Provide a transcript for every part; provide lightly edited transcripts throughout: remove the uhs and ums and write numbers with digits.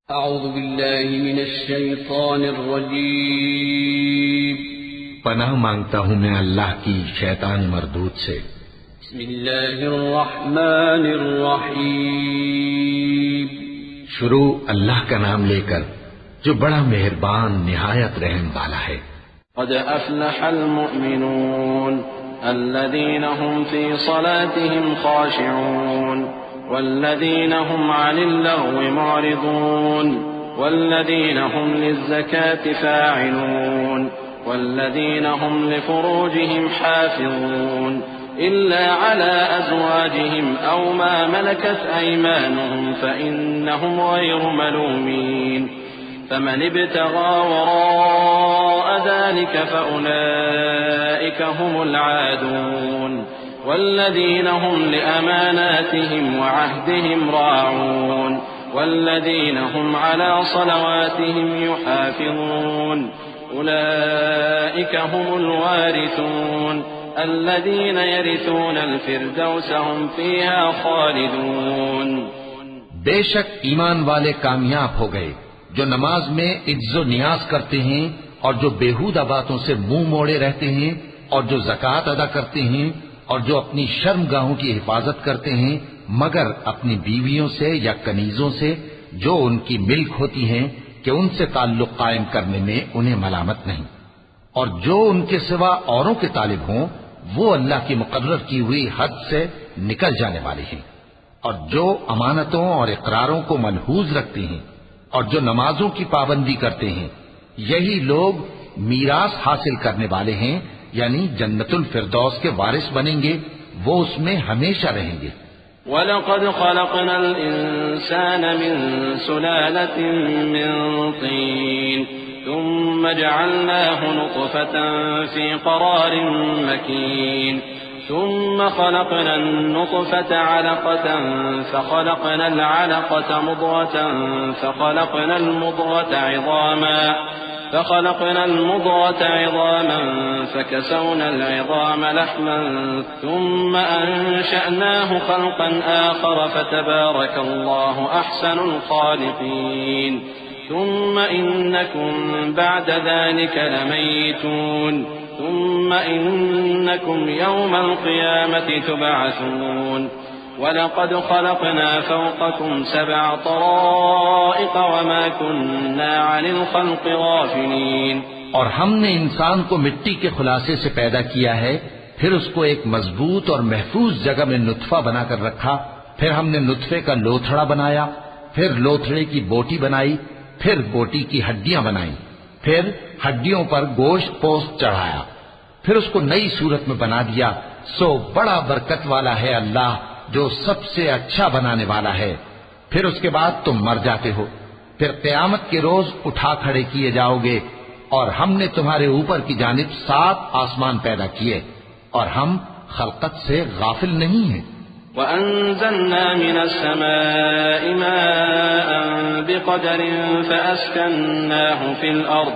أعوذ بالله من الشيطان الرجيم پناہ مانگتا ہوں میں اللہ کی شیطان مردود سے۔ بسم الله الرحمن الرحيم شروع اللہ کا نام لے کر جو بڑا مہربان نہایت رحم والا ہے۔ قد أفلح المؤمنون الذين هم في صلاتهم خاشعون والذين هم عن اللغو معرضون والذين هم للزكاة فاعلون والذين هم لفروجهم حافظون إلا على أزواجهم أو ما ملكت أيمانهم فإنهم غير ملومين فمن ابتغى وراء ذلك فأولئك هم العادون والذين هم لأماناتهم وعهدهم راعون والذين هم على صلواتهم يحافظون أولئك هم الوارثون الذين يرثون الفردوس هم فيها خالدون۔ بے شک ایمان والے کامیاب ہو گئے جو نماز میں عجز و نیاز کرتے ہیں اور جو بیہودہ باتوں سے منہ موڑے رہتے ہیں اور جو زکوٰۃ ادا کرتے ہیں اور جو اپنی شرم گاہوں کی حفاظت کرتے ہیں مگر اپنی بیویوں سے یا کنیزوں سے جو ان کی ملک ہوتی ہیں کہ ان سے تعلق قائم کرنے میں انہیں ملامت نہیں، اور جو ان کے سوا اوروں کے طالب ہوں وہ اللہ کی مقرر کی ہوئی حد سے نکل جانے والے ہیں، اور جو امانتوں اور اقراروں کو ملحوظ رکھتے ہیں اور جو نمازوں کی پابندی کرتے ہیں یہی لوگ میراث حاصل کرنے والے ہیں، یعنی جنت الفردوس کے وارث بنیں گے، وہ اس میں ہمیشہ رہیں گے۔ وَلَقَدْ خَلَقْنَا الْإِنسَانَ مِنْ سُلَالَةٍ مِّن طِينٍ ثُمَّ جَعَلْنَاهُ نُطْفَةً فِي قَرَارٍ مَّكِينٍ ثُمَّ خَلَقْنَا النُّطْفَةَ عَلَقَةً فَخَلَقْنَا الْعَلَقَةَ مُضْغَةً فخلقنا المضغة عظاما فكسونا العظام لحما ثم أنشأناه خلقا آخر فتبارك الله أحسن الخالقين ثم إنكم بعد ذلك لميتون ثم إنكم يوم القيامة تبعثون وَلَقَدْ خَلَقْنَا فَوْقَكُمْ سَبْعَ طَرَائِقَ وَمَا كُنَّا عَنِ الْخَلْقِ غَافِلِينَ۔ اور ہم نے انسان کو مٹی کے خلاصے سے پیدا کیا ہے، پھر اس کو ایک مضبوط اور محفوظ جگہ میں نطفہ بنا کر رکھا، پھر ہم نے نطفے کا لوتھڑا بنایا، پھر لوتھڑے کی بوٹی بنائی، پھر بوٹی کی ہڈیاں بنائیں، پھر ہڈیوں پر گوشت پوست چڑھایا، پھر اس کو نئی صورت میں بنا دیا۔ سو بڑا برکت والا ہے اللہ جو سب سے اچھا بنانے والا ہے۔ پھر اس کے بعد تم مر جاتے ہو، پھر قیامت کے روز اٹھا کھڑے کیے جاؤ گے، اور ہم نے تمہارے اوپر کی جانب 7 آسمان پیدا کیے، اور ہم خلقت سے غافل نہیں ہیں۔ وَأَنزَلْنَا مِنَ السَّمَاءِ مَاءً بِقَدَرٍ فَأَسْكَنَّاهُ فِي الْأَرْضِ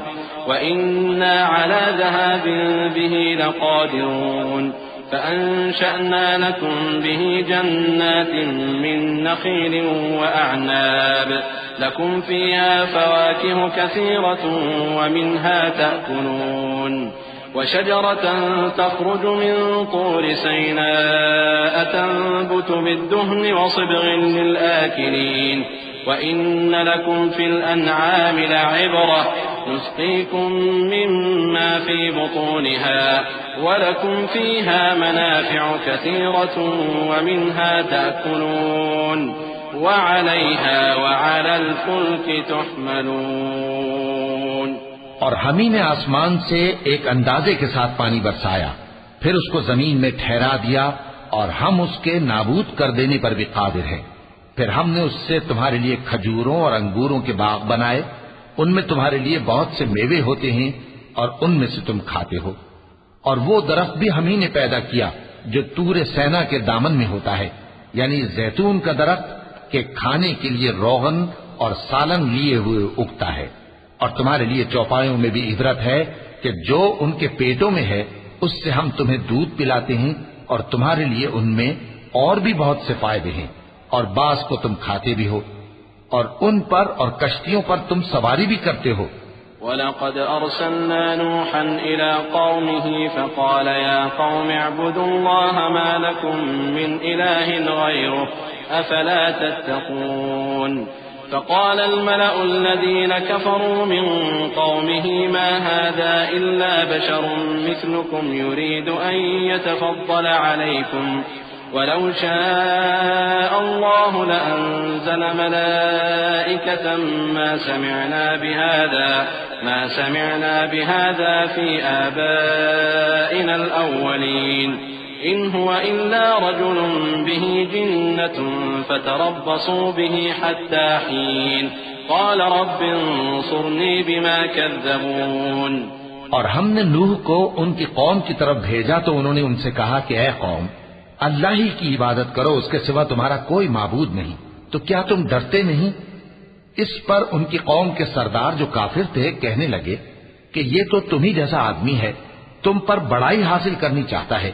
وَإِنَّا عَلَى ذَهَابٍ بِهِ لَقَادِرُونَ فأنشأنا لكم به جنات من نخيل وأعناب لكم فيها فواكه كثيرة ومنها تأكلون وشجرة تخرج من طور سيناء تنبت بالدهن وصبغ للآكلين وإن لكم في الأنعام لعبرة نسقيكم مما في بطونها ولكم فيها منافع كثيرة ومنها تأكلون وعليها وعلى الفلك تحملون۔ اور ہم ہی نے آسمان سے ایک اندازے کے ساتھ پانی برسایا، پھر اس کو زمین میں ٹھہرا دیا، اور ہم اس کے نابود کر دینے پر بھی قادر ہیں۔ پھر ہم نے اس سے تمہارے لیے کھجوروں اور انگوروں کے باغ بنائے، ان میں تمہارے لیے بہت سے میوے ہوتے ہیں اور ان میں سے تم کھاتے ہو۔ اور وہ درخت بھی ہم ہی نے پیدا کیا جو طور سینا کے دامن میں ہوتا ہے، یعنی زیتون کا درخت کہ کھانے کے لیے روغن اور سالن لیے ہوئے اگتا ہے، اور تمہارے لیے چوپایوں میں بھی عبرت ہے کہ جو ان کے پیٹوں میں ہے اس سے ہم تمہیں دودھ پلاتے ہیں، اور تمہارے لیے ان میں اور بھی بہت سے فائدے ہیں، اور بعض کو تم کھاتے بھی ہو۔ اور ان پر اور کشتیوں پر تم سواری بھی کرتے ہو۔ وَلَقَدْ أَرْسَلْنَا نُوحًا إِلَىٰ قَوْمِهِ فَقَالَ يَا قَوْمِ اعْبُدُوا اللَّهَ مَا لَكُم مِّنْ إِلَٰهٍ غَيْرُهُ أَفَلَا تَتَّقُونَ فقال الملأ الذين كفروا من قومه ما هذا إلا بشر مثلكم يريد أن يتفضل عليكم ولو شاء الله لأنزل ملائكة ما سمعنا بهذا في آبائنا الأولين إن هو إلا رجل به جنة فتربصوا به حتى حين قال رب انصرني بما كذبون۔ اور ہم نے نوح کو ان کی قوم کی طرف بھیجا تو انہوں نے ان سے کہا کہ اے قوم، اللہ ہی کی عبادت کرو، اس کے سوا تمہارا کوئی معبود نہیں، تو کیا تم ڈرتے نہیں؟ اس پر ان کی قوم کے سردار جو کافر تھے کہنے لگے کہ یہ تو تم ہی جیسا آدمی ہے، تم پر بڑائی حاصل کرنی چاہتا ہے،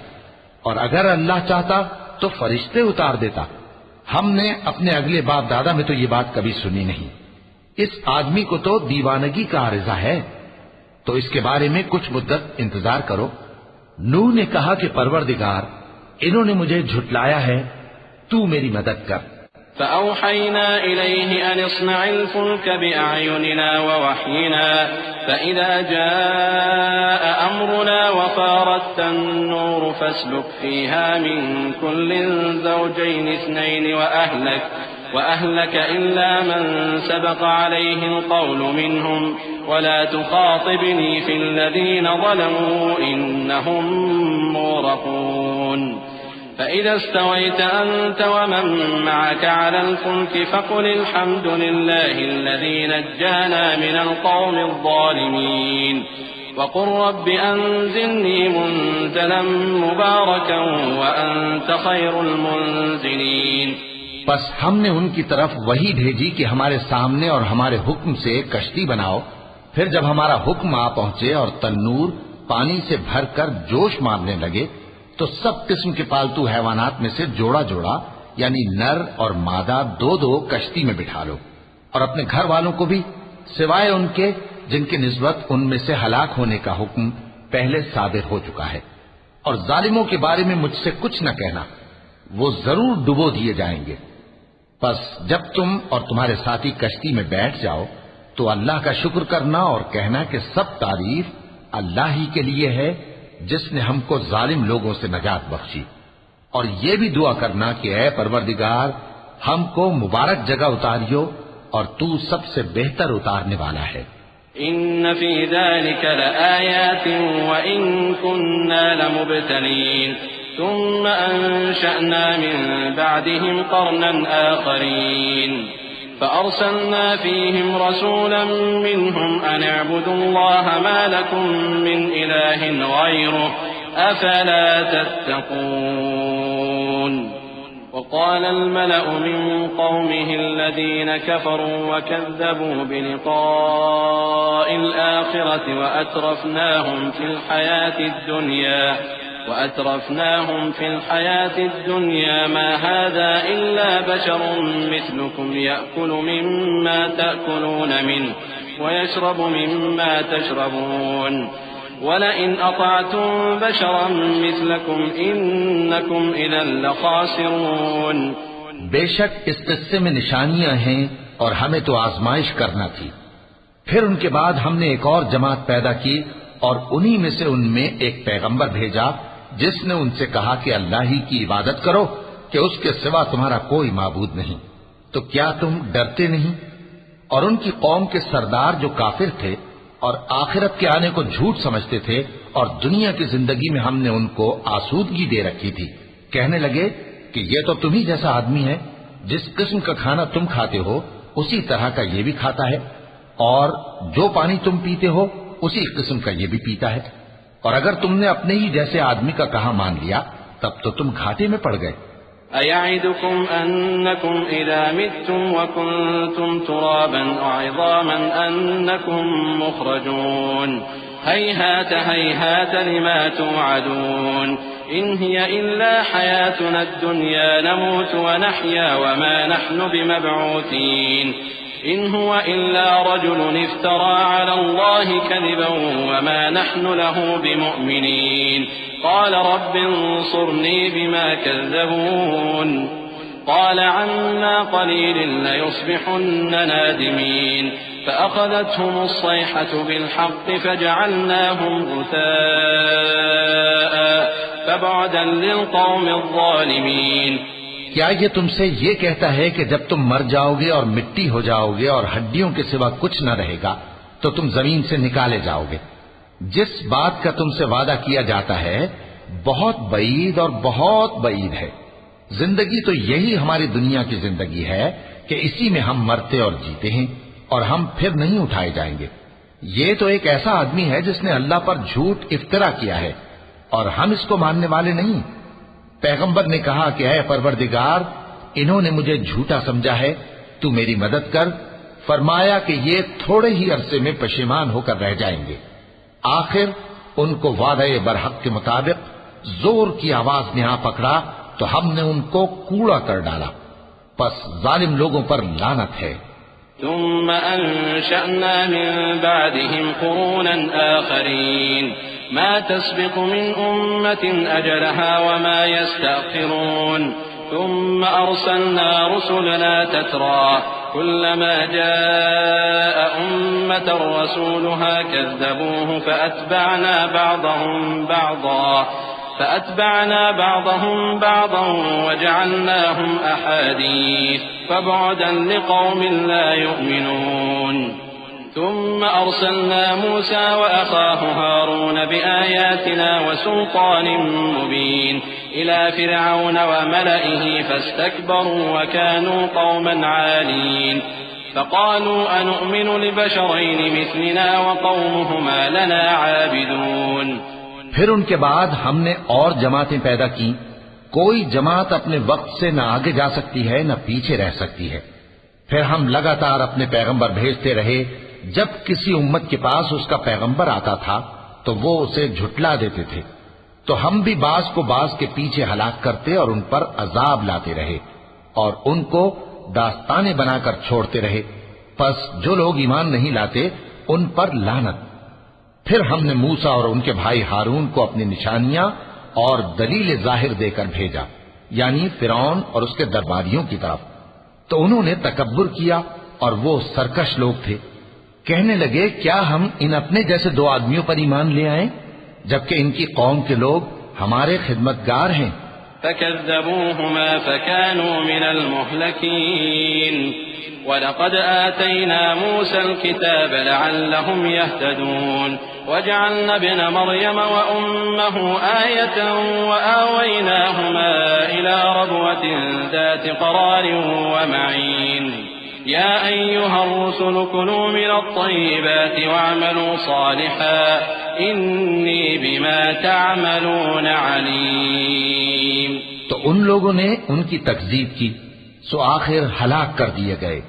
اور اگر اللہ چاہتا تو فرشتے اتار دیتا۔ ہم نے اپنے اگلے باپ دادا میں تو یہ بات کبھی سنی نہیں، اس آدمی کو تو دیوانگی کا عارضہ ہے، تو اس کے بارے میں کچھ مدت انتظار کرو۔ نوح نے کہا کہ پروردگار، انہوں نے مجھے جھٹلایا ہے، تو میری مدد کر۔ فأوحينا إليه أن اصنع الفلك بأعيننا ووحينا فإذا جاء أمرنا وفارت النور فاسلك فيها من كل زوجين اثنين وأهلك إلا من سبق عليه القول منهم ولا تخاطبني في الذين ظلموا إنهم مغرقون فإذا استويت أنت ومن معك على الفلك فقل الحمد لله الذي نجانا من القوم الظالمين وقل رب أنزلني منزلا مباركا وأنت خير المنزلين۔ بس ہم نے ان کی طرف وہی بھیجی کہ ہمارے سامنے اور ہمارے حکم سے کشتی بناؤ، پھر جب ہمارا حکم آ پہنچے اور تنور پانی سے بھر کر جوش مارنے لگے تو سب قسم کے پالتو حیوانات میں سے جوڑا جوڑا یعنی نر اور مادہ دو دو کشتی میں بٹھا لو، اور اپنے گھر والوں کو بھی سوائے ان کے جن کی نسبت ان میں سے ہلاک ہونے کا حکم پہلے صادر ہو چکا ہے، اور ظالموں کے بارے میں مجھ سے کچھ نہ کہنا، وہ ضرور ڈبو دیے جائیں گے۔ بس جب تم اور تمہارے ساتھی کشتی میں بیٹھ جاؤ تو اللہ کا شکر کرنا اور کہنا کہ سب تعریف اللہ ہی کے لیے ہے جس نے ہم کو ظالم لوگوں سے نجات بخشی، اور یہ بھی دعا کرنا کہ اے پروردگار ہم کو مبارک جگہ اتاریو اور تو سب سے بہتر اتارنے والا ہے۔ ان فی ذلک لآیات وان کننا لمبتلین ثم انشأنا من بعدهم قرنا آخرین فأرسلنا فيهم رسولا منهم أن اعبدوا الله ما لكم من إله غيره أفلا تتقون۔ وقال الملأ من قومه الذين كفروا وكذبوا بلقاء الآخرة وأترفناهم في الحياة الدنيا ما هذا إلا بشر مثلكم يأكل مما تأكلون منه ويشرب مما تشربون ولئن أطعتم بشرا مثلكم إنكم إذا لخاسرون۔ بے شک اس قصے میں نشانیاں ہیں اور ہمیں تو آزمائش کرنا تھی۔ پھر ان کے بعد ہم نے ایک اور جماعت پیدا کی اور انہی میں سے ان میں ایک پیغمبر بھیجا جس نے ان سے کہا کہ اللہ ہی کی عبادت کرو کہ اس کے سوا تمہارا کوئی معبود نہیں، تو کیا تم ڈرتے نہیں؟ اور ان کی قوم کے سردار جو کافر تھے اور آخرت کے آنے کو جھوٹ سمجھتے تھے اور دنیا کی زندگی میں ہم نے ان کو آسودگی دے رکھی تھی، کہنے لگے کہ یہ تو تم ہی جیسا آدمی ہے، جس قسم کا کھانا تم کھاتے ہو اسی طرح کا یہ بھی کھاتا ہے، اور جو پانی تم پیتے ہو اسی قسم کا یہ بھی پیتا ہے، اور اگر تم نے اپنے ہی جیسے آدمی کا کہا مان لیا تب تو تم گھاٹے میں پڑ گئے۔ أَيَعِدُكُمْ أَنَّكُمْ إِذَا مِتُّمْ وَكُنْتُمْ تُرَابًا وَعِظَامًا أَنَّكُمْ مُخْرَجُونَ هَيْهَاتَ هَيْهَاتَ لِمَا تُوعَدُونَ إن هي إلا حياتنا الدنيا نموت ونحيا وما نحن بمبعوثين إن هو إلا رجل افترى على الله كذبا وما نحن له بمؤمنين قال رب انصرني بما كذبون قال عما قليل ليصبحن نادمين فأخذتهم الصيحة بالحق فجعلناهم غثاء فبعدا للقوم الظالمين. کیا یہ تم سے یہ کہتا ہے کہ جب تم مر جاؤ گے اور مٹی ہو جاؤ گے اور ہڈیوں کے سوا کچھ نہ رہے گا تو تم زمین سے نکالے جاؤ گے؟ جس بات کا تم سے وعدہ کیا جاتا ہے بہت بعید اور بہت بعید ہے. زندگی تو یہی ہماری دنیا کی زندگی ہے کہ اسی میں ہم مرتے اور جیتے ہیں اور ہم پھر نہیں اٹھائے جائیں گے. یہ تو ایک ایسا آدمی ہے جس نے اللہ پر جھوٹ افطرا کیا ہے اور ہم اس کو ماننے والے نہیں. پیغمبر نے کہا کہ اے پروردگار انہوں نے مجھے جھوٹا سمجھا ہے تو میری مدد کر. فرمایا کہ یہ تھوڑے ہی عرصے میں پشیمان ہو کر رہ جائیں گے. آخر ان کو وعدہ برحق کے مطابق زور کی آواز نے آ پکڑا تو ہم نے ان کو کوڑا کر ڈالا. پس ظالم لوگوں پر لعنت ہے. ثم أنشأنا من بعدهم قرونا آخرين ما تسبق من أمة أجلها وما يستأخرون ثم أرسلنا رسلنا تترى كلما جاء أمة رسولها كذبوه فأتبعنا بعضهم بعضا وجعلناهم أحاديث فبعدا لقوم لا يؤمنون. ثم أرسلنا موسى وأخاه هارون بآياتنا وسلطان مبين إلى فرعون وملئه فاستكبروا وكانوا قوما عالين فقالوا أنؤمن لبشرين مثلنا وقومهما لنا عابدون. پھر ان کے بعد ہم نے اور جماعتیں پیدا کی. کوئی جماعت اپنے وقت سے نہ آگے جا سکتی ہے نہ پیچھے رہ سکتی ہے. پھر ہم لگاتار اپنے پیغمبر بھیجتے رہے. جب کسی امت کے پاس اس کا پیغمبر آتا تھا تو وہ اسے جھٹلا دیتے تھے تو ہم بھی بعض کو بعض کے پیچھے ہلاک کرتے اور ان پر عذاب لاتے رہے اور ان کو داستانیں بنا کر چھوڑتے رہے. پس جو لوگ ایمان نہیں لاتے ان پر لعنت. پھر ہم نے موسیٰ اور ان کے بھائی ہارون کو اپنی نشانیاں اور دلیل ظاہر دے کر بھیجا یعنی فرعون اور اس کے درباریوں کی طرف. تو انہوں نے تکبر کیا اور وہ سرکش لوگ تھے. کہنے لگے کیا ہم ان اپنے جیسے دو آدمیوں پر ایمان لے آئیں جبکہ ان کی قوم کے لوگ ہمارے خدمتگار ہیں. فكذبوهما فكانوا من المهلكين ولقد آتينا موسى الكتاب لعلهم يهتدون وجعلنا ابن مريم وأمه آية وآويناهما إلى ربوة ذات قرار ومعين. يا أيها الرسل كلوا من الطيبات واعملوا صالحا إني بما تعملون عليم. تو ان لوگوں نے ان کی تکذیب کی سو آخر ہلاک کر دیے گئے.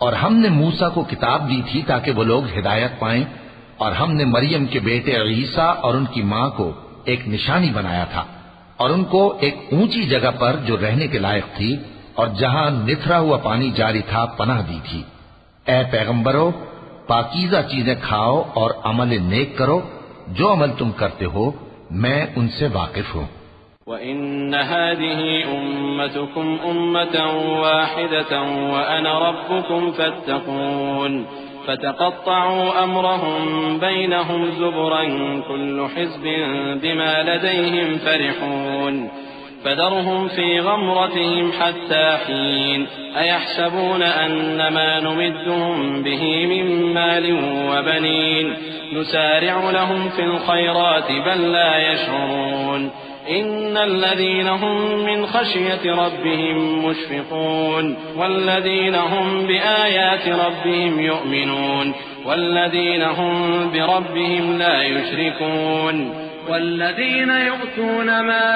اور ہم نے موسیٰ کو کتاب دی تھی تاکہ وہ لوگ ہدایت پائیں اور ہم نے مریم کے بیٹے عیسیٰ اور ان کی ماں کو ایک نشانی بنایا تھا اور ان کو ایک اونچی جگہ پر جو رہنے کے لائق تھی اور جہاں نتھرا ہوا پانی جاری تھا پناہ دی تھی. اے پیغمبرو پاکیزہ چیزیں کھاؤ اور عمل نیک کرو. جو عمل تم کرتے ہو میں ان سے واقف ہوں. وَإِنَّ هَذِهِ أُمَّتُكُمْ أُمَّةً وَاحِدَةً وَأَنَا رَبُّكُمْ فَاتَّقُونِ فَتَقَطَّعُوا أَمْرَهُمْ بَيْنَهُمْ زُبُرًا كُلُّ حِزْبٍ بِمَا لَدَيْهِمْ فَرِحُونَ فَذَرْهُمْ فِي غَمْرَتِهِمْ حَتَّى حِينٍ أَيَحْسَبُونَ أَنَّمَا نُمِدُّهُمْ بِهِ مِنْ مَالٍ وَبَنِينَ نُسَارِعُ لَهُمْ فِي الْخَيْرَاتِ بَل لَّا يَشْعُرُونَ إن الذين هم من خشية ربهم مشفقون والذين هم بآيات ربهم يؤمنون والذين هم بربهم لا يشركون والذين يؤتون ما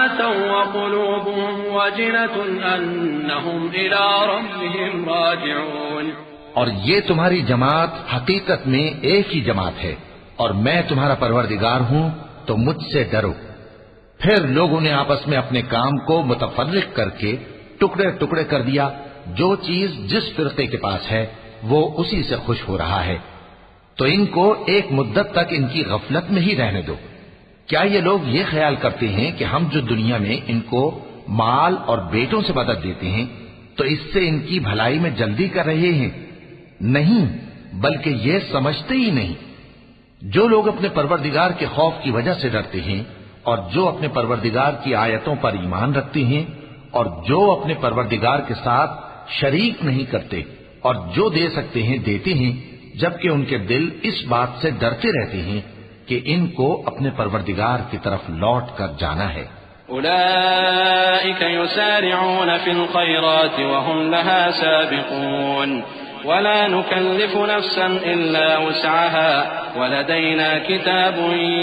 آتوا وقلوبهم وجلة أنهم إلى ربهم راجعون. اور یہ تمہاری جماعت حقیقت میں ایک ہی جماعت ہے اور میں تمہارا پروردگار ہوں تو مجھ سے ڈرو. پھر لوگوں نے آپس میں اپنے کام کو متفرق کر کے ٹکڑے ٹکڑے کر دیا. جو چیز جس فرقے کے پاس ہے وہ اسی سے خوش ہو رہا ہے. تو ان کو ایک مدت تک ان کی غفلت میں ہی رہنے دو. کیا یہ لوگ یہ خیال کرتے ہیں کہ ہم جو دنیا میں ان کو مال اور بیٹوں سے مدد دیتے ہیں تو اس سے ان کی بھلائی میں جلدی کر رہے ہیں؟ نہیں، بلکہ یہ سمجھتے ہی نہیں. جو لوگ اپنے پروردگار کے خوف کی وجہ سے ڈرتے ہیں اور جو اپنے پروردگار کی آیتوں پر ایمان رکھتے ہیں اور جو اپنے پروردگار کے ساتھ شریک نہیں کرتے اور جو دے سکتے ہیں دیتے ہیں، جبکہ ان کے دل اس بات سے ڈرتے رہتے ہیں کہ ان کو اپنے پروردگار کی طرف لوٹ کر جانا ہے. أولئك يسارعون في الخيرات وهم لها سابقون ولا نكلف نفسا إلا وسعها ولدينا كتاب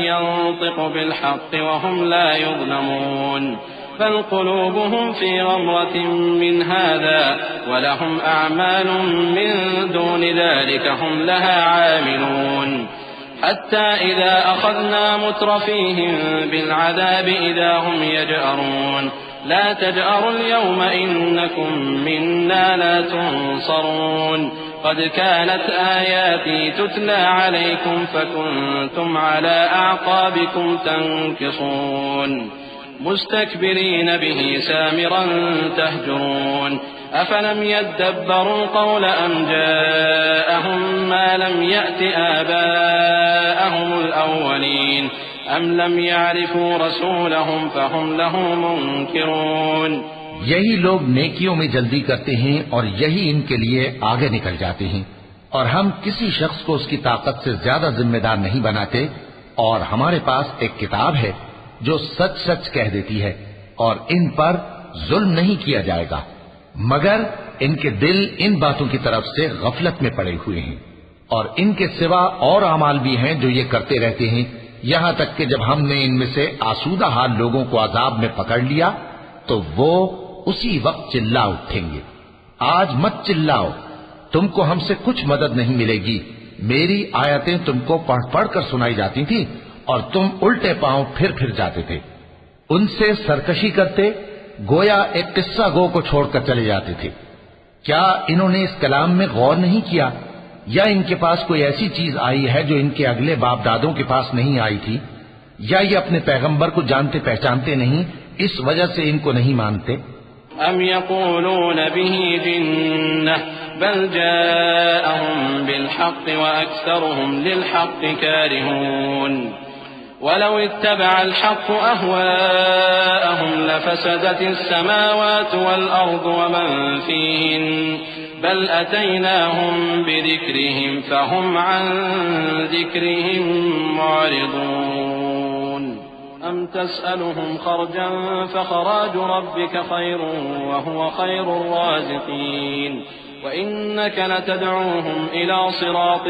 ينطق بالحق وهم لا يظلمون بل قلوبهم في غمرة من هذا ولهم أعمال من دون ذلك هم لها عاملون حتى إذا أخذنا مترفيهم بالعذاب إذا هم يجأرون لا تجأروا اليوم إنكم منا لا تنصرون قد كانت آياتي تتلى عليكم فكنتم على أعقابكم تنكصون مستكبرين به سامرا تهجرون أفلم يدبروا القول أم جاءهم ما لم يأت آباءهم الأولين أم لم يعرفوا رسولهم فهم له منكرون. یہی لوگ نیکیوں میں جلدی کرتے ہیں اور یہی ان کے لیے آگے نکل جاتے ہیں، اور ہم کسی شخص کو اس کی طاقت سے زیادہ ذمہ دار نہیں بناتے، اور ہمارے پاس ایک کتاب ہے جو سچ سچ کہہ دیتی ہے اور ان پر ظلم نہیں کیا جائے گا، مگر ان کے دل ان باتوں کی طرف سے غفلت میں پڑے ہوئے ہیں، اور ان کے سوا اور اعمال بھی ہیں جو یہ کرتے رہتے ہیں، یہاں تک کہ جب ہم نے ان میں سے آسودہ حال لوگوں کو عذاب میں پکڑ لیا تو وہ اسی وقت چلا اٹھیں گے. آج مت چلاؤ، تم کو ہم سے کچھ مدد نہیں ملے گی. میری آیتیں تم کو پڑھ پڑھ کر سنائی جاتی تھی اور تم الٹے پاؤں پھر جاتے تھے. ان سے سرکشی کرتے گویا ایک قصہ گو کو چھوڑ کر چلے جاتے تھے. کیا انہوں نے اس کلام میں غور نہیں کیا، یا ان کے پاس کوئی ایسی چیز آئی ہے جو ان کے اگلے باپ دادوں کے پاس نہیں آئی تھی، یا یہ اپنے پیغمبر کو جانتے پہچانتے نہیں اس وجہ سے ان کو نہیں مانتے؟ ام يقولون به جنة بل جاءهم بالحق وأكثرهم للحق كارهون ولو اتبع الحق أهواءهم لفسدت السماوات والأرض ومن فيهن بل أتيناهم بذكرهم فهم عن ذكرهم معرضون أم تسألهم خرجا فخراج ربك خير وهو خير الرازقين وإنك لتدعوهم إلى صراط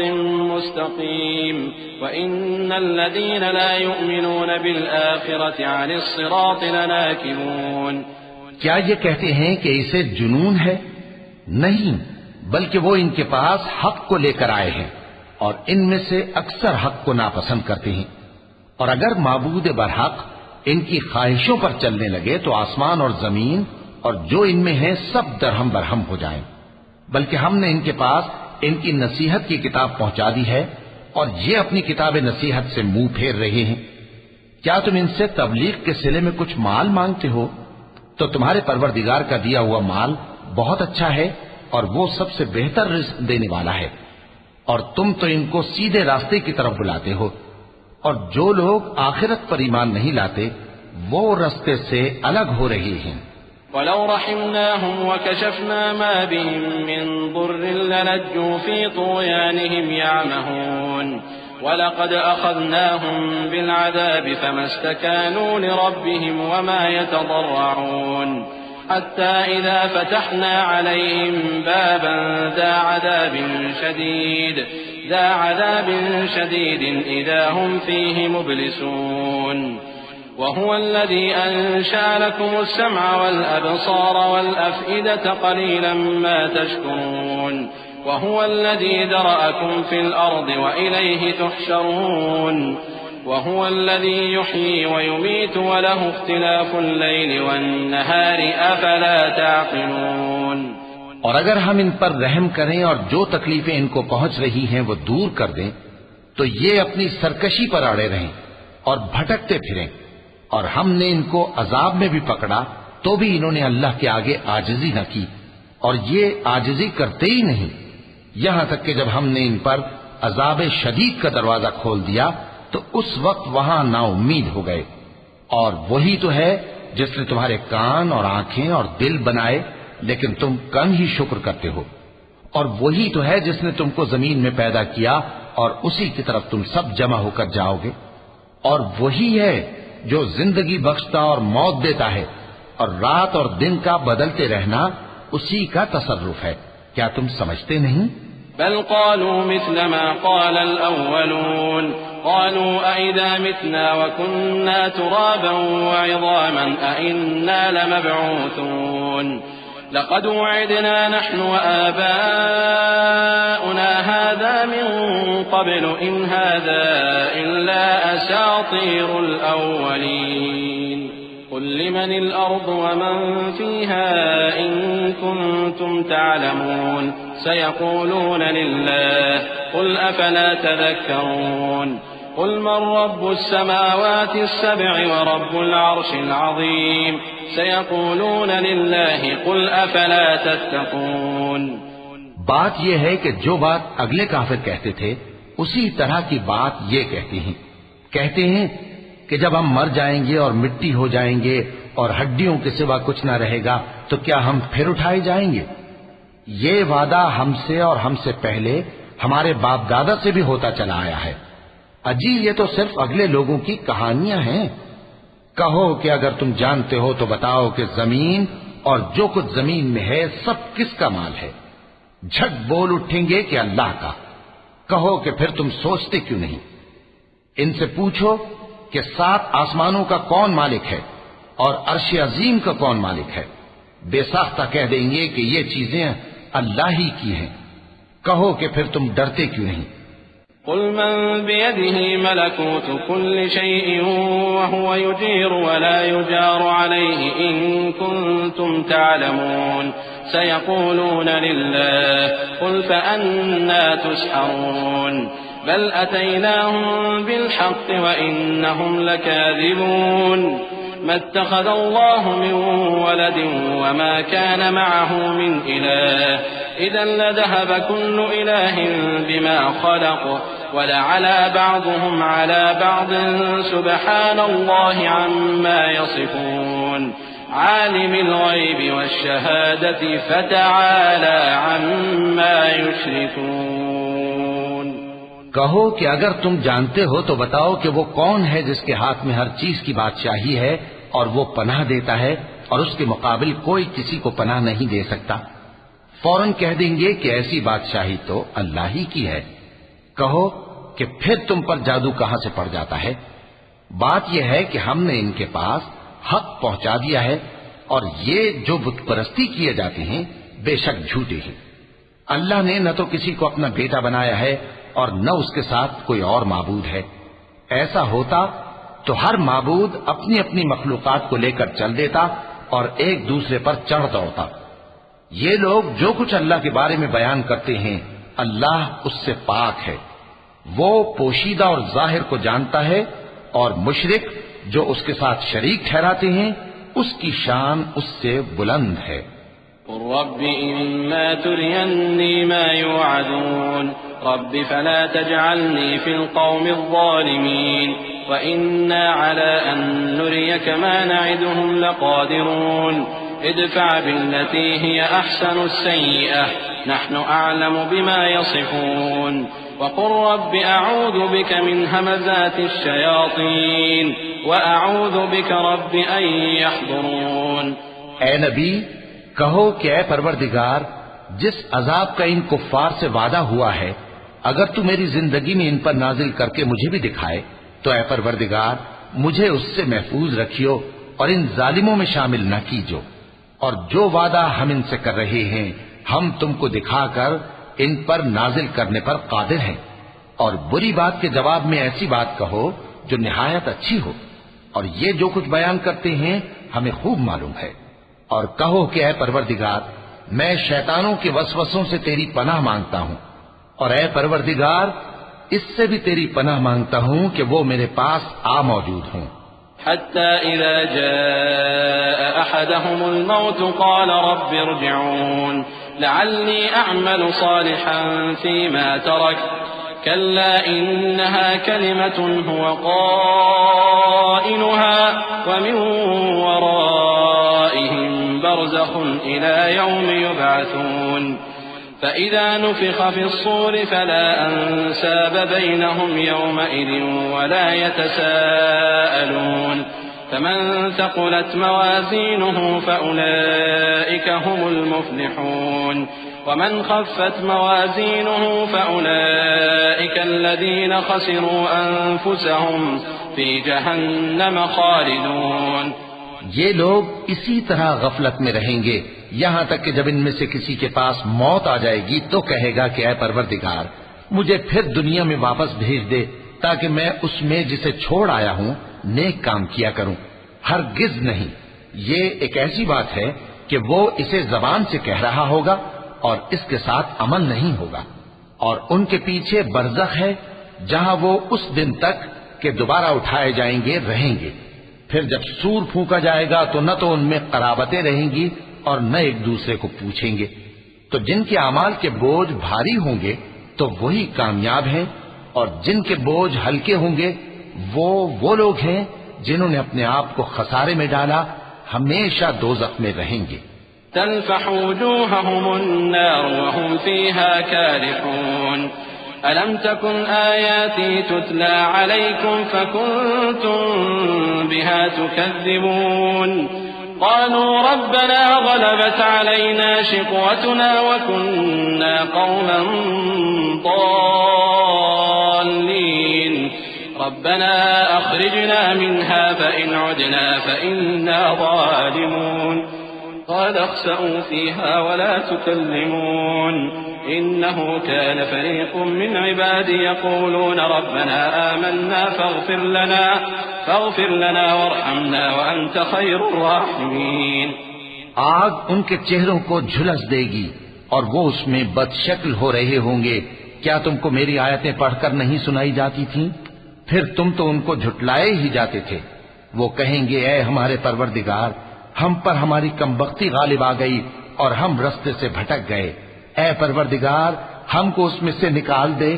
مستقيم وإن الذين لا يؤمنون بالآخرة عن الصراط لناكبون. کیا یہ کہتے ہیں کہ اسے جنون ہے؟ نہیں، بلکہ وہ ان کے پاس حق کو لے کر آئے ہیں اور ان میں سے اکثر حق کو ناپسند کرتے ہیں. اور اگر معبود برحق ان کی خواہشوں پر چلنے لگے تو آسمان اور زمین اور جو ان میں ہیں سب درہم برہم ہو جائیں. بلکہ ہم نے ان کے پاس ان کی نصیحت کی کتاب پہنچا دی ہے اور یہ اپنی کتاب نصیحت سے منہ پھیر رہے ہیں. کیا تم ان سے تبلیغ کے صلے میں کچھ مال مانگتے ہو؟ تو تمہارے پروردگار کا دیا ہوا مال بہت اچھا ہے اور وہ سب سے بہتر رزق دینے والا ہے، اور تم تو ان کو سیدھے راستے کی طرف بلاتے ہو. اور جو لوگ آخرت پر ایمان نہیں لاتے وہ راستے سے الگ ہو رہے ہیں. وَلَوْ رَحِمْنَاهُمْ وَكَشَفْنَا مَا بِهِمْ مِنْ ضُرٍّ لَنَجُّوا فِي طُغْيَانِهِمْ يَعْمَهُونَ وَلَقَدْ أَخَذْنَاهُمْ بِالْعَذَابِ فَمَا اسْتَكَانُوا لِرَبِّهِمْ وَمَا يَتَضَرَّعُونَ حَتَّى إِذَا فَتَحْنَا عَلَيْهِمْ بَابًا ذَا عَذَابٍ شَدِيدٍ إِذَا هُمْ فِيهِ مُبْلِسُونَ وهو الذي أنشأ لكم السمع والأبصار والأفئدة قليلا ما تشكرون وهو الذي ذرأكم في الأرض وإليه تحشرون وهو الذي يحيي ويميت وله اختلاف الليل والنهار أفلا تعقلون. اور اگر ہم ان پر رحم کریں اور جو تکلیفیں ان کو پہنچ رہی ہیں وہ دور کر دیں تو یہ اپنی سرکشی پر اڑے رہیں اور بھٹکتے پھریں، اور ہم نے ان کو عذاب میں بھی پکڑا تو بھی انہوں نے اللہ کے آگے عاجزی نہ کی، اور یہ عاجزی کرتے ہی نہیں، یہاں تک کہ جب ہم نے ان پر عذاب شدید کا دروازہ کھول دیا تو اس وقت وہاں نا امید ہو گئے. اور وہی تو ہے جس نے تمہارے کان اور آنکھیں اور دل بنائے لیکن تم کم ہی شکر کرتے ہو، اور وہی تو ہے جس نے تم کو زمین میں پیدا کیا اور اسی کی طرف تم سب جمع ہو کر جاؤ گے، اور وہی ہے جو زندگی بخشتا اور موت دیتا ہے، اور رات اور دن کا بدلتے رہنا اسی کا تصرف ہے. کیا تم سمجھتے نہیں؟ بل قالوا مثل ما قال الأولون قالوا أئذا متنا وكنا ترابا وعظاما أئنا لمبعوثون لقد وعدنا نحن وآباؤنا هذا من قبل إن هذا إلا أساطير الأولين قل لمن الأرض ومن فيها إن كنتم تعلمون سيقولون لله قل أفلا تذكرون قل من رب السماوات السبع ورب العرش العظيم سيقولون لله قل أفلا تتقون. بات یہ ہے کہ جو بات اگلے کافر کہتے تھے اسی طرح کی بات یہ کہتے ہیں کہ جب ہم مر جائیں گے اور مٹی ہو جائیں گے اور ہڈیوں کے سوا کچھ نہ رہے گا تو کیا ہم پھر اٹھائے جائیں گے؟ یہ وعدہ ہم سے اور ہم سے پہلے ہمارے باپ دادا سے بھی ہوتا چلا آیا ہے. اجی یہ تو صرف اگلے لوگوں کی کہانیاں ہیں. کہو کہ اگر تم جانتے ہو تو بتاؤ کہ زمین اور جو کچھ زمین میں ہے سب کس کا مال ہے؟ جھٹ بول اٹھیں گے کہ اللہ کا. کہو کہ پھر تم سوچتے کیوں نہیں؟ ان سے پوچھو کہ 7 آسمانوں کا کون مالک ہے اور عرش عظیم کا کون مالک ہے؟ بے ساختہ کہہ دیں گے کہ یہ چیزیں اللہ ہی کی ہیں. کہو کہ پھر تم ڈرتے کیوں نہیں؟ قل من بيده ملكوت كل شيء وهو يجير ولا يجار عليه إن كنتم تعلمون سيقولون لله قل فأنا تسحرون بل أتيناهم بالحق وإنهم لكاذبون ما اتخذ الله من ولد وما كان معه من إله إذا لذهب كل إله بما خلق ولعلى بعضهم على بعض سبحان الله عما يصفون عالم الغيب والشهادة فتعالى عما يشركون. کہو کہ اگر تم جانتے ہو تو بتاؤ کہ وہ کون ہے جس کے ہاتھ میں ہر چیز کی بادشاہی ہے اور وہ پناہ دیتا ہے اور اس کے مقابل کوئی کسی کو پناہ نہیں دے سکتا. فوراً کہہ دیں گے کہ ایسی بادشاہی تو اللہ ہی کی ہے. کہو کہ پھر تم پر جادو کہاں سے پڑ جاتا ہے؟ بات یہ ہے کہ ہم نے ان کے پاس حق پہنچا دیا ہے اور یہ جو بت پرستی کیے جاتے ہیں بے شک جھوٹے ہیں. اللہ نے نہ تو کسی کو اپنا بیٹا بنایا ہے اور نہ اس کے ساتھ کوئی اور معبود ہے. ایسا ہوتا تو ہر معبود اپنی اپنی مخلوقات کو لے کر چل دیتا اور ایک دوسرے پر چڑھ دوڑتا. یہ لوگ جو کچھ اللہ کے بارے میں بیان کرتے ہیں اللہ اس سے پاک ہے. وہ پوشیدہ اور ظاہر کو جانتا ہے، اور مشرک جو اس کے ساتھ شریک ٹھہراتے ہیں اس کی شان اس سے بلند ہے. قل رب إما تريني ما يوعدون رب فلا تجعلني في القوم الظالمين وإنا على أن نريك ما نعدهم لقادرون ادفع بالتي هي أحسن السيئة نحن أعلم بما يصفون وقل رب أعوذ بك من همزات الشياطين وأعوذ بك رب أن يحضرون. اے نبی کہو کہ اے پروردگار جس عذاب کا ان کفار سے وعدہ ہوا ہے اگر تو میری زندگی میں ان پر نازل کر کے مجھے بھی دکھائے تو اے پروردگار مجھے اس سے محفوظ رکھیو اور ان ظالموں میں شامل نہ کیجو. اور جو وعدہ ہم ان سے کر رہے ہیں ہم تم کو دکھا کر ان پر نازل کرنے پر قادر ہیں. اور بری بات کے جواب میں ایسی بات کہو جو نہایت اچھی ہو، اور یہ جو کچھ بیان کرتے ہیں ہمیں خوب معلوم ہے۔ اور کہو کہ اے پروردگار، میں شیطانوں کے وسوسوں سے تیری پناہ مانگتا ہوں، اور اے پروردگار اس سے بھی تیری پناہ مانگتا ہوں کہ وہ میرے پاس آ موجود ہوں۔ حتى إذا جاء أحدهم الموت قال رب ارجعون لعلي أعمل صالحا فيما ترك كلا إنها كلمة هو قائلها ومن ورائهم برزخ إلى يوم يبعثون فإذا نفخ في الصور فلا أنساب بينهم يومئذ ولا يتساءلون فمن ثقلت موازينه فأولئك هم المفلحون ومن خفت موازينه فأولئك الذين خسروا أنفسهم في جهنم خالدون۔ یہ لوگ اسی طرح غفلت میں رہیں گے یہاں تک کہ جب ان میں سے کسی کے پاس موت آ جائے گی تو کہے گا کہ اے پروردگار مجھے پھر دنیا میں واپس بھیج دے تاکہ میں اس میں جسے چھوڑ آیا ہوں نیک کام کیا کروں۔ ہرگز نہیں، یہ ایک ایسی بات ہے کہ وہ اسے زبان سے کہہ رہا ہوگا اور اس کے ساتھ عمل نہیں ہوگا، اور ان کے پیچھے برزخ ہے جہاں وہ اس دن تک کہ دوبارہ اٹھائے جائیں گے رہیں گے۔ پھر جب سور پھونکا جائے گا تو نہ تو ان میں قرابتیں رہیں گی اور نہ ایک دوسرے کو پوچھیں گے۔ تو جن کے اعمال کے بوجھ بھاری ہوں گے تو وہی کامیاب ہیں، اور جن کے بوجھ ہلکے ہوں گے وہ لوگ ہیں جنہوں نے اپنے آپ کو خسارے میں ڈالا، ہمیشہ دوزخ میں رہیں گے۔ تلفح وجوههم النار وهم فيها كالحون ألم تكن آياتي تتلى عليكم فكنتم بها تكذبون قالوا ربنا غلبت علينا شقوتنا وكنا قوما ضالين ربنا أخرجنا منها فإن عدنا فإنا ظالمون قال اخسئوا فيها ولا تكلمون إنه كان فريق من عبادي يقولون ربنا آمنا فاغفر لنا وارحمنا وأنت خير الراحمين۔ آگ ان کے چہروں کو جھلس دے گی اور وہ اس میں بد شکل ہو رہے ہوں گے۔ کیا تم کو میری آیتیں پڑھ کر نہیں سنائی جاتی تھیں؟ پھر تم تو ان کو جھٹلائے ہی جاتے تھے۔ وہ کہیں گے اے ہمارے پروردگار ہم پر ہماری کمبختی غالب آ گئی اور ہم رستے سے بھٹک گئے، اے پروردگار ہم کو اس میں سے نکال دے،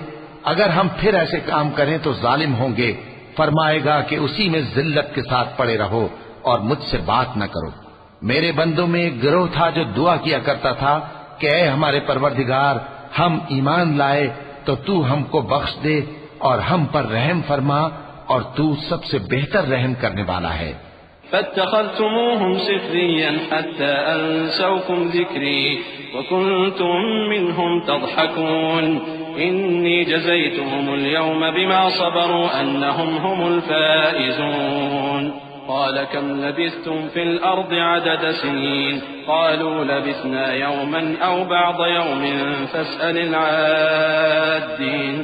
اگر ہم پھر ایسے کام کریں تو ظالم ہوں گے۔ فرمائے گا کہ اسی میں ذلت کے ساتھ پڑے رہو اور مجھ سے بات نہ کرو۔ میرے بندوں میں ایک گروہ تھا جو دعا کیا کرتا تھا کہ اے ہمارے پروردگار ہم ایمان لائے تو تو ہم کو بخش دے اور ہم پر رحم فرما، اور تو سب سے بہتر رحم کرنے والا ہے۔ فاتخذتموهم سخريا حتى أنسوكم ذكري وكنتم منهم تضحكون إني جزيتهم اليوم بما صبروا أنهم هم الفائزون قال كم لبثتم في الأرض عدد سنين قالوا لبثنا يوما أو بعض يوم فاسأل العادين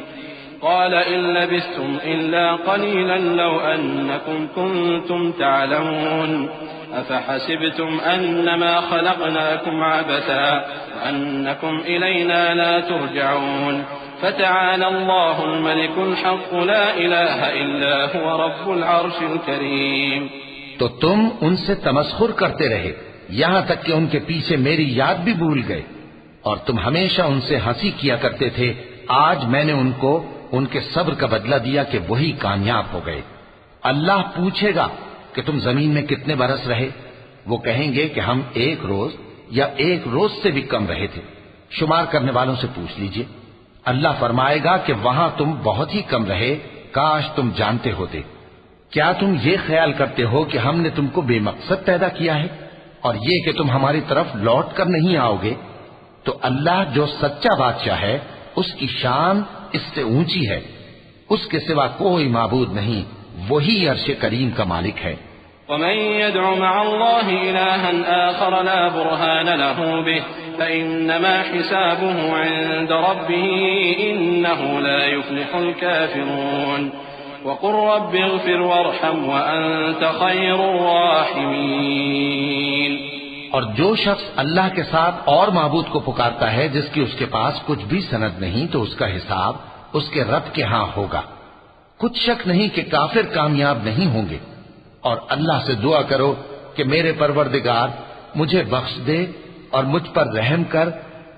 قال إن لبثتم إلا قليلا لو أنكم كنتم تعلمون أفحسبتم أنما خلقناكم عبثا وأنكم إلينا لا ترجعون فتعالى الله الملك الحق لا إله إلا هو رب العرش الكريم۔ تو تم ان سے تمسخر کرتے رہے یہاں تک کہ ان کے پیچھے میری یاد بھی بھول گئے، اور تم ہمیشہ ان سے ہنسی کیا کرتے تھے۔ آج میں نے ان کو ان کے صبر کا بدلہ دیا کہ وہی کامیاب ہو گئے۔ اللہ پوچھے گا کہ تم زمین میں کتنے برس رہے؟ وہ کہیں گے کہ ہم 1 روز یا 1 روز سے بھی کم رہے تھے، شمار کرنے والوں سے پوچھ لیجئے۔ اللہ فرمائے گا کہ وہاں تم بہت ہی کم رہے، کاش تم جانتے ہوتے۔ کیا تم یہ خیال کرتے ہو کہ ہم نے تم کو بے مقصد پیدا کیا ہے اور یہ کہ تم ہماری طرف لوٹ کر نہیں آؤ گے؟ تو اللہ جو سچا بادشاہ ہے اس کی شان اس سے اونچی ہے، اس کے سوا کوئی معبود نہیں، وہی عرش کریم کا مالک ہے۔ ومن يدع مع الله إلها آخر لا برهان له به فإنما حسابه عند ربه إنه لا يفلح الكافرون وقل رب اغفر وارحم وأنت خير الراحمين۔ اور جو شخص اللہ کے ساتھ اور معبود کو پکارتا ہے جس کی اس کے پاس کچھ بھی سند نہیں، تو اس کا حساب اس کے رب کے ہاں ہوگا۔ کچھ شک نہیں کہ کافر کامیاب نہیں ہوں گے۔ اور اللہ سے دعا کرو کہ میرے پروردگار مجھے بخش دے اور مجھ پر رحم کر،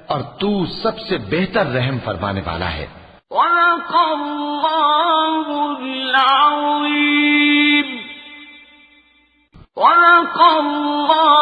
اور تو سب سے بہتر رحم فرمانے والا ہے۔ صدق اللہ العظیم۔ صدق اللہ